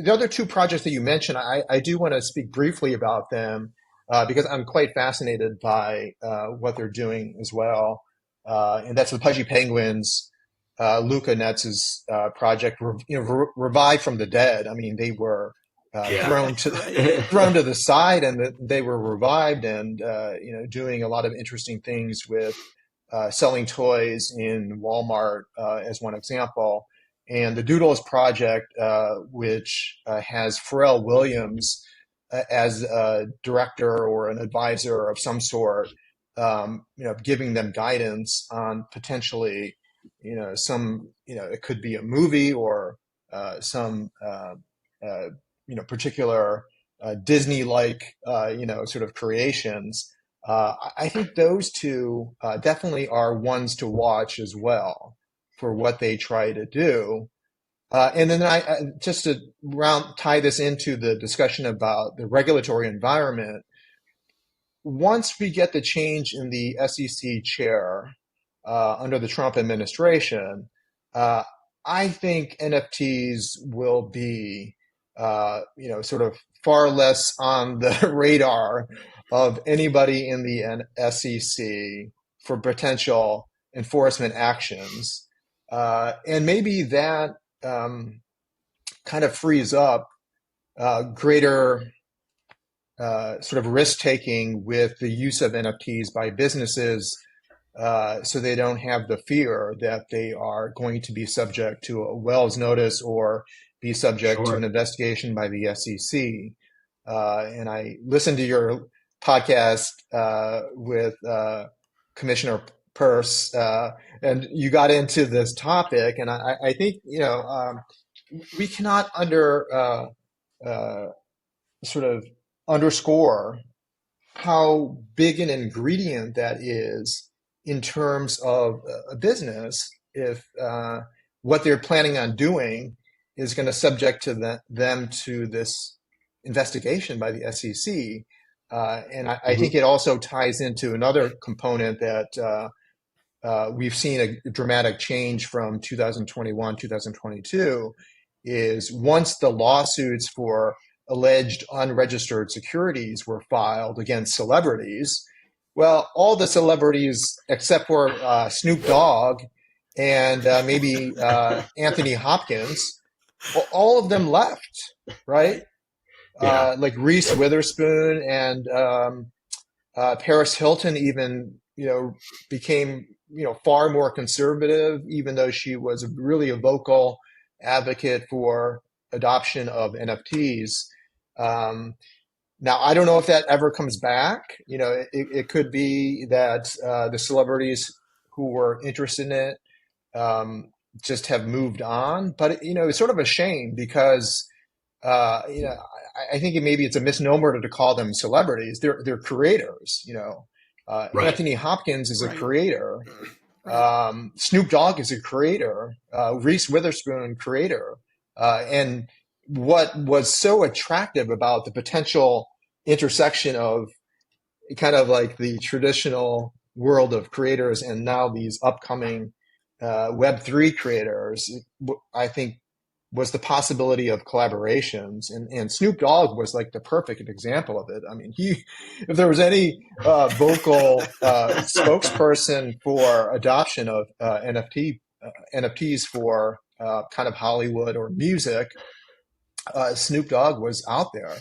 the other two projects that you mentioned, I do want to speak briefly about them because I'm quite fascinated by what they're doing as well. And that's the Pudgy Penguins, Luca Netz's project, revived from the dead. I mean, they were Yeah. thrown to Right. thrown to the side, and they were revived, and doing a lot of interesting things with selling toys in Walmart as one example. And the Doodles project, which has Pharrell Williams as a director or an advisor of some sort, giving them guidance on potentially, it could be a movie or some, particular Disney-like, sort of creations. I think those two definitely are ones to watch as well for what they try to do. And then just to tie this into the discussion about the regulatory environment, once we get the change in the SEC chair under the Trump administration, uh, I think NFTs will be, sort of far less on the radar of anybody in the SEC for potential enforcement actions. And maybe that kind of frees up greater sort of risk taking with the use of NFTs by businesses, so they don't have the fear that they are going to be subject to a Wells notice or be subject to an Sure. investigation by the SEC. And I listened to your podcast with Commissioner Peirce, and you got into this topic, and I think we cannot uh, sort of underscore how big an ingredient that is in terms of a business if what they're planning on doing is going to subject them to this investigation by the SEC. And I think Hmm. it also ties into another component that we've seen a dramatic change from 2021, 2022, is once the lawsuits for alleged unregistered securities were filed against celebrities, well, all the celebrities except for Snoop Dogg and maybe Anthony Hopkins, all of them left, right? Yeah. Like Reese Witherspoon and Paris Hilton even, became, far more conservative, even though she was really a vocal advocate for adoption of NFTs. Um, Now, I don't know if that ever comes back. It could be that the celebrities who were interested in it just have moved on. But, it's sort of a shame because I think maybe it's a misnomer to call them celebrities. They're creators. Right. Anthony Hopkins is a Right. creator. Right. Snoop Dogg is a creator. Reese Witherspoon, creator. And what was so attractive about the potential intersection of kind of like the traditional world of creators and now these upcoming Web3 creators, I think, was the possibility of collaborations, and Snoop Dogg was like the perfect example of it. I mean, if there was any vocal spokesperson for adoption of NFTs for kind of Hollywood or music, Snoop Dogg was out there.